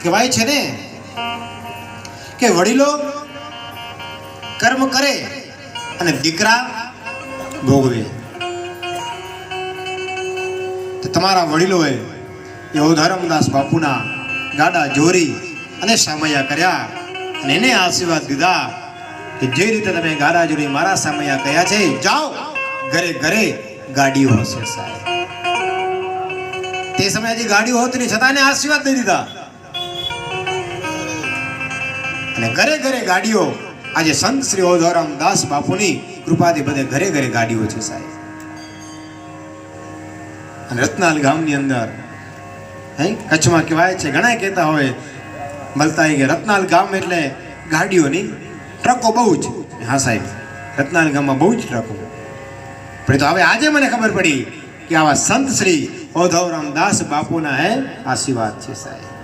કહેવાય છે ને કે વડીલો કર્મ કરે અને દીકરા ભોગવે. તો તમારા વડીલોએ એવો ધર્મદાસ બાપુના ગાડા જોરી અને સામૈયા કર્યા અને એને આશીર્વાદ દીધા કે જે રીતે તમે ગાડા જોડી મારા સામૈયા કહ્યા છે, જાઓ ઘરે ઘરે ગાડીઓ હશે સાહેબ. તે સમયે હજી ગાડીઓ હોતી નહીં, છતાં એને આશીર્વાદ દઈ દીધા અને ઘરે ઘરે ગાડીઓ. આજે સંત શ્રી ઓધોરામ દાસ બાપુની કૃપાથી બધે ઘરે ઘરે ગાડીઓ છે સાહેબ. અને રત્નાલ ગામની અંદર કચ્છમાં કહેવાય છે, ઘણા કહેતા હોય મળતા કે રત્નાલ ગામ એટલે ગાડીઓની ટ્રકો બહુ જ. હા સાહેબ, રત્નાલ ગામમાં બહુ જ ટ્રકો. પણ તો હવે આજે મને ખબર પડી કે આવા સંત શ્રી ઓધવરામ દાસ બાપુના આશીર્વાદ છે સાહેબ.